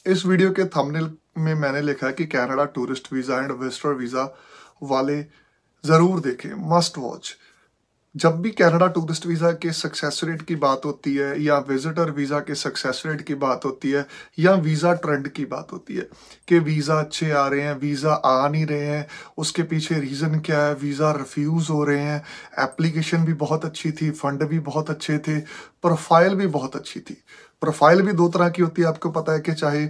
इस वीडियो के थंबनेल में मैंने लिखा है कि Canada tourist visa and visitor visa वाले ज़रूर देखें, मस्ट वॉच। जब भी कनाडा टूरिस्ट वीज़ा के सक्सेस रेट की बात होती है या विजिटर वीज़ा के सक्सेस रेट की बात होती है या वीज़ा ट्रेंड की बात होती है कि वीज़ा अच्छे आ रहे हैं, वीज़ा आ नहीं रहे हैं, उसके पीछे रीज़न क्या है, वीज़ा रिफ्यूज़ हो रहे हैं, एप्लीकेशन भी बहुत अच्छी थी, फंड भी बहुत अच्छे थे, प्रोफाइल भी बहुत अच्छी थी। प्रोफाइल भी दो तरह की होती है, आपको पता है कि चाहे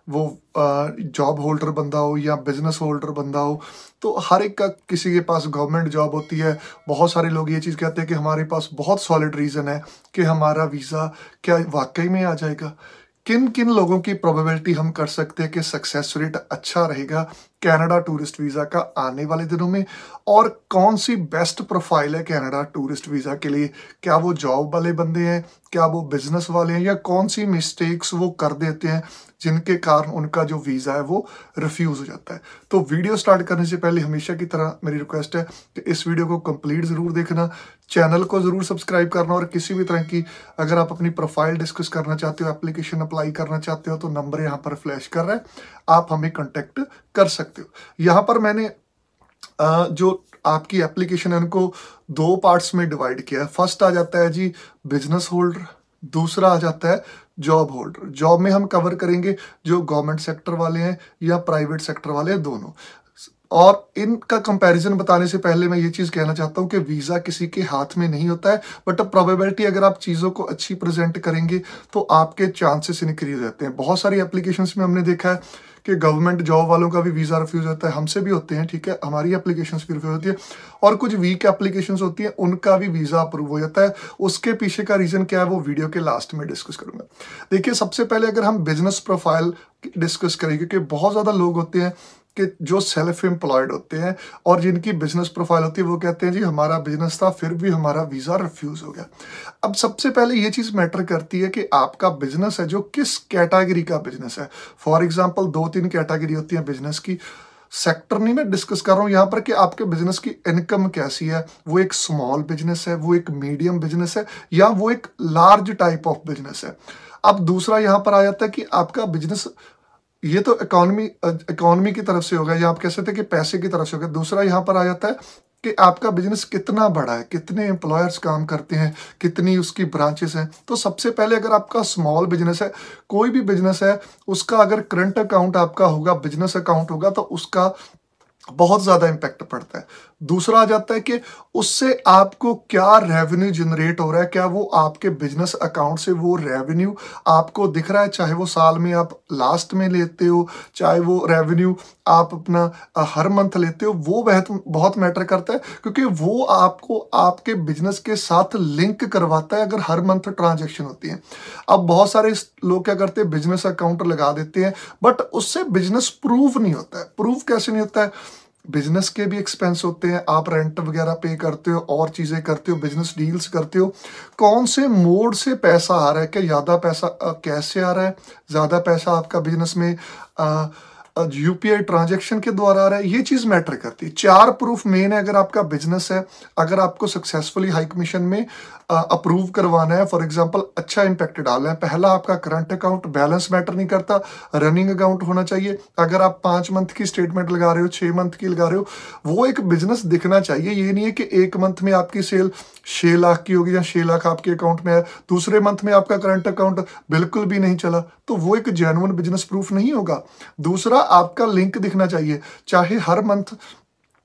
वो जॉब होल्डर बंदा हो या बिजनेस होल्डर बंदा हो, तो हर एक का किसी के पास गवर्नमेंट जॉब होती है। बहुत सारे लोग ये चीज़ कहते हैं कि हमारे पास बहुत सॉलिड रीज़न है कि हमारा वीज़ा क्या वाकई में आ जाएगा। किन किन लोगों की प्रोबेबिलिटी हम कर सकते हैं कि सक्सेस रेट अच्छा रहेगा कनाडा टूरिस्ट वीज़ा का आने वाले दिनों में, और कौन सी बेस्ट प्रोफाइल है कनाडा टूरिस्ट वीज़ा के लिए? क्या वो जॉब वाले बंदे हैं, क्या वो बिजनेस वाले हैं, या कौन सी मिस्टेक्स वो कर देते हैं जिनके कारण उनका जो वीज़ा है वो रिफ्यूज़ हो जाता है। तो वीडियो स्टार्ट करने से पहले हमेशा की तरह मेरी रिक्वेस्ट है कि इस वीडियो को कंप्लीट ज़रूर देखना, चैनल को ज़रूर सब्सक्राइब करना, और किसी भी तरह की अगर आप अपनी प्रोफाइल डिस्कस करना चाहते हो, एप्लीकेशन अप्लाई करना चाहते हो, तो नंबर यहाँ पर फ्लैश कर रहा है, आप हमें कॉन्टेक्ट कर सकते हो। यहाँ पर मैंने जो आपकी एप्लीकेशन है उनको दो पार्ट्स में डिवाइड किया है। फर्स्ट आ जाता है जी बिजनेस होल्डर, दूसरा आ जाता है जॉब होल्डर। जॉब में हम कवर करेंगे जो गवर्नमेंट सेक्टर वाले हैं या प्राइवेट सेक्टर वाले हैं, दोनों। और इनका कंपैरिजन बताने से पहले मैं ये चीज़ कहना चाहता हूँ कि वीज़ा किसी के हाथ में नहीं होता है, बट प्रोबेबिलिटी अगर आप चीज़ों को अच्छी प्रेजेंट करेंगे तो आपके चांसेस इंक्रीज रहते हैं। बहुत सारी एप्लीकेशंस में हमने देखा है कि गवर्नमेंट जॉब वालों का भी वीज़ा रिफ्यूज़ होता है, हमसे भी होते हैं, ठीक है, हमारी एप्लीकेशंस भी रिफ्यूज़ होती है, और कुछ वीक एप्लीकेशंस होती हैं उनका भी वीज़ा अप्रूव हो जाता है। उसके पीछे का रीज़न क्या है वो वीडियो के लास्ट में डिस्कस करूंगा। देखिए, सबसे पहले अगर हम बिजनेस प्रोफाइल डिस्कस करें, क्योंकि बहुत ज़्यादा लोग होते हैं कि जो सेल्फ एम्प्लॉयड होते हैं और जिनकी बिजनेस प्रोफाइल होती है, वो कहते हैं जी हमारा बिजनेस था फिर भी हमारा वीज़ा रिफ्यूज़ हो गया। अब सबसे पहले ये चीज़ मैटर करती है कि आपका बिजनेस है जो किस कैटेगरी का बिजनेस है। फॉर एग्जांपल दो तीन कैटेगरी होती है बिजनेस की, सेक्टर नहीं मैं डिस्कस कर रहा हूँ यहाँ पर कि आपके बिजनेस की इनकम कैसी है, वो एक स्मॉल बिजनेस है, वो एक मीडियम बिजनेस है, या वो एक लार्ज टाइप ऑफ बिजनेस है। अब दूसरा यहाँ पर आ जाता है कि आपका बिजनेस, ये तो इकोनॉमी की तरफ से होगा, या आप कह सकते हैं कि पैसे की तरफ से होगा। दूसरा यहाँ पर आ जाता है कि आपका बिजनेस कितना बड़ा है, कितने एम्प्लॉयर्स काम करते हैं, कितनी उसकी ब्रांचेस हैं। तो सबसे पहले अगर आपका स्मॉल बिजनेस है, कोई भी बिजनेस है, उसका अगर करंट अकाउंट आपका होगा, बिजनेस अकाउंट होगा, तो उसका बहुत ज़्यादा इम्पैक्ट पड़ता है। दूसरा आ जाता है कि उससे आपको क्या रेवेन्यू जनरेट हो रहा है, क्या वो आपके बिजनेस अकाउंट से वो रेवेन्यू आपको दिख रहा है, चाहे वो साल में आप लास्ट में लेते हो, चाहे वो रेवेन्यू आप अपना हर मंथ लेते हो, वो बहुत बहुत मैटर करता है, क्योंकि वो आपको आपके बिजनेस के साथ लिंक करवाता है अगर हर मंथ ट्रांजेक्शन होती है। अब बहुत सारे लोग क्या करते हैं, बिजनेस अकाउंट लगा देते हैं, बट उससे बिजनेस प्रूव नहीं होता है। प्रूव कैसे नहीं होता है? बिजनेस के भी एक्सपेंस होते हैं, आप रेंट वगैरह पे करते हो और चीज़ें करते हो, बिजनेस डील्स करते हो, कौन से मोड से पैसा आ रहा है, क्या ज़्यादा पैसा कैश से आ रहा है, ज़्यादा पैसा आपका बिजनेस में यूपीआई ट्रांजैक्शन के द्वारा आ रहा है, ये चीज़ मैटर करती है। चार प्रूफ मेन है अगर आपका बिजनेस है, अगर आपको सक्सेसफुली हाई कमीशन में अप्रूव करवाना है, फॉर एग्जांपल अच्छा इम्पैक्ट डालना है। पहला आपका करंट अकाउंट, बैलेंस मैटर नहीं करता, रनिंग अकाउंट होना चाहिए। अगर आप 5 मंथ की स्टेटमेंट लगा रहे हो, 6 मंथ की लगा रहे हो, वो एक बिजनेस दिखना चाहिए। ये नहीं है कि एक मंथ में आपकी सेल 6 लाख की होगी या 6 लाख आपके अकाउंट में है, दूसरे मंथ में आपका करंट अकाउंट बिल्कुल भी नहीं चला, तो वो एक जेन्युइन बिजनेस प्रूफ नहीं होगा। दूसरा, आपका लिंक दिखना चाहिए, चाहे हर मंथ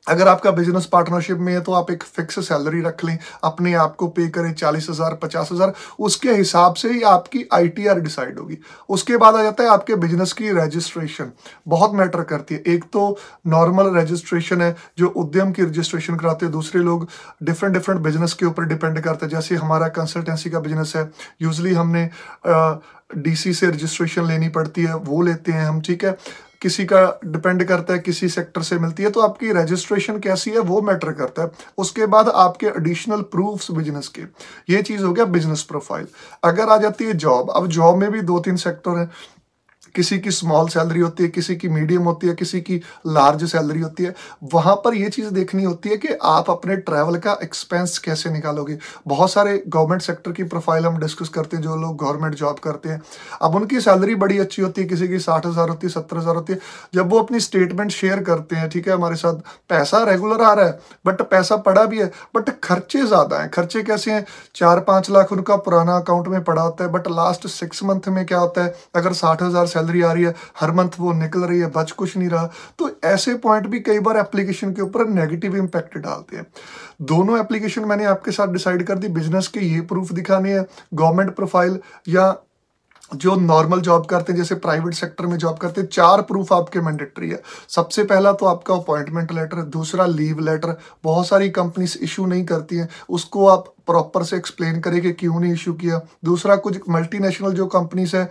अगर आपका बिजनेस पार्टनरशिप में है तो आप एक फिक्स सैलरी रख लें, अपने आप को पे करें 40,000 50,000, उसके हिसाब से ही आपकी आईटीआर डिसाइड होगी। उसके बाद आ जाता है आपके बिजनेस की रजिस्ट्रेशन, बहुत मैटर करती है। एक तो नॉर्मल रजिस्ट्रेशन है जो उद्यम की रजिस्ट्रेशन कराते हैं, दूसरे लोग डिफरेंट डिफरेंट बिजनेस के ऊपर डिपेंड करते हैं। जैसे हमारा कंसल्टेंसी का बिजनेस है, यूजली हमने डीसी से रजिस्ट्रेशन लेनी पड़ती है, वो लेते हैं हम, ठीक है। किसी का डिपेंड करता है, किसी सेक्टर से मिलती है, तो आपकी रजिस्ट्रेशन कैसी है वो मैटर करता है। उसके बाद आपके एडिशनल प्रूफ्स बिजनेस के, ये चीज़ हो गया बिजनेस प्रोफाइल। अगर आ जाती है जॉब, अब जॉब में भी दो तीन सेक्टर हैं। किसी की स्मॉल सैलरी होती है, किसी की मीडियम होती है, किसी की लार्ज सैलरी होती है। वहाँ पर ये चीज़ देखनी होती है कि आप अपने ट्रैवल का एक्सपेंस कैसे निकालोगे। बहुत सारे गवर्नमेंट सेक्टर की प्रोफाइल हम डिस्कस करते हैं, जो लोग गवर्नमेंट जॉब करते हैं। अब उनकी सैलरी बड़ी अच्छी होती है, किसी की 60,000 होती है, 70,000 होती है। जब वो अपनी स्टेटमेंट शेयर करते हैं, ठीक है, हमारे साथ पैसा रेगुलर आ रहा है, बट पैसा पड़ा भी है, बट खर्चे ज़्यादा हैं। खर्चे कैसे हैं? 4-5 लाख उनका पुराना अकाउंट में पड़ा होता है, बट लास्ट 6 मंथ में क्या होता है, अगर 60,000 सैलरी आ रही है, हर मंथ वो निकल रही है, बच कुछ नहीं रहा। तो ऐसे पॉइंट भी कई बार एप्लीकेशन के ऊपर नेगेटिव इंपैक्ट डालते हैं। दोनों एप्लीकेशन मैंने आपके साथ डिसाइड कर दी, बिजनेस के ये प्रूफ दिखाने हैं, गवर्नमेंट प्रोफाइल या जो नॉर्मल जॉब करते हैं, जैसे प्राइवेट सेक्टर में जॉब करते हैं, 4 प्रूफ आपके मैंडेटरी है। सबसे पहला तो आपका अपॉइंटमेंट लेटर, दूसरा लीव लेटर। बहुत सारी कंपनीज इशू नहीं करती हैं, उसको आप प्रॉपर से एक्सप्लेन करें कि क्यों नहीं इशू किया। दूसरा, कुछ मल्टीनेशनल जो कंपनीज है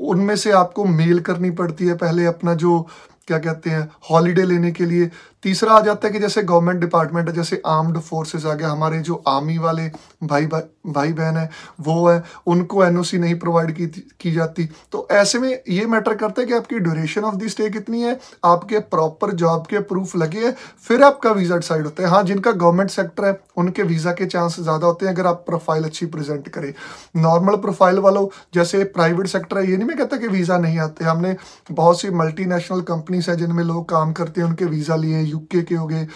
उनमें से आपको मेल करनी पड़ती है पहले अपना जो क्या कहते हैं हॉलीडे लेने के लिए। तीसरा आ जाता है कि जैसे गवर्नमेंट डिपार्टमेंट है, जैसे आर्म्ड फोर्सेस आ गया, हमारे जो आर्मी वाले भाई बहन है वो है, उनको एनओसी नहीं प्रोवाइड की जाती। तो ऐसे में ये मैटर करता है कि आपकी ड्यूरेशन ऑफ द स्टे कितनी है, आपके प्रॉपर जॉब के प्रूफ लगे हैं, फिर आपका वीज़ा डिसाइड होता है। हाँ, जिनका गवर्नमेंट सेक्टर है उनके वीज़ा के चांस ज़्यादा होते हैं अगर आप प्रोफाइल अच्छी प्रेजेंट करें। नॉर्मल प्रोफाइल वालों, जैसे प्राइवेट सेक्टर है, ये नहीं मैं कहता कि वीज़ा नहीं आते। हमने बहुत सी मल्टीनेशनल कंपनीज है जिनमें लोग काम करते हैं, उनके वीज़ा लिए, यूके के हो गए,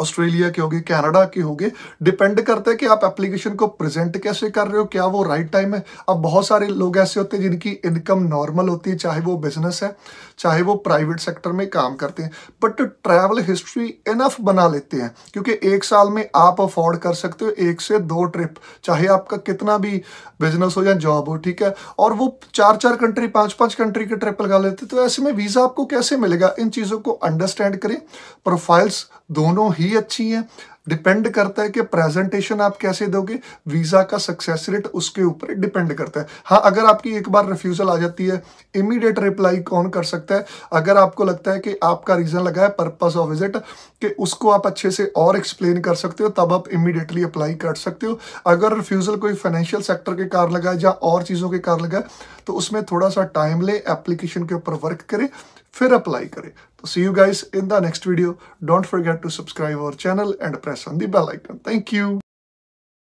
ऑस्ट्रेलिया के होगे, कनाडा के होगे। डिपेंड करता है कि आप एप्लीकेशन को प्रेजेंट कैसे कर रहे हो, क्या वो राइट टाइम है। अब बहुत सारे लोग ऐसे होते हैं जिनकी इनकम नॉर्मल होती है, चाहे वो बिजनेस है, चाहे वो प्राइवेट सेक्टर में काम करते हैं, बट ट्रैवल हिस्ट्री इनफ बना लेते हैं, क्योंकि एक साल में आप अफोर्ड कर सकते हो 1 से 2 ट्रिप, चाहे आपका कितना भी बिजनेस हो या जॉब हो, ठीक है। और वो 4-4 कंट्री, 5-5 कंट्री के ट्रिप लगा लेते हैं। तो ऐसे में वीज़ा आपको कैसे मिलेगा, इन चीज़ों को अंडरस्टैंड करें। प्रोफाइल्स दोनों ही अच्छी हैं, डिपेंड करता है कि प्रेजेंटेशन आप कैसे दोगे, वीज़ा का सक्सेस रेट उसके ऊपर डिपेंड करता है। हाँ, अगर आपकी एक बार रिफ्यूजल आ जाती है, इमीडिएट रिप्लाई कौन कर सकता है? अगर आपको लगता है कि आपका रीज़न लगा है पर्पस ऑफ विजिट, कि उसको आप अच्छे से और एक्सप्लेन कर सकते हो, तब आप इमीडिएटली अप्लाई कर सकते हो। अगर रिफ्यूजल कोई फाइनेंशियल सेक्टर के कारण लगा है या और चीज़ों के कारण लगा है, तो उसमें थोड़ा सा टाइम ले, एप्लीकेशन के ऊपर वर्क करें, फिर अप्लाई करें। तो see you guys in the next video. Don't forget to subscribe our channel and press on the bell icon. Thank you.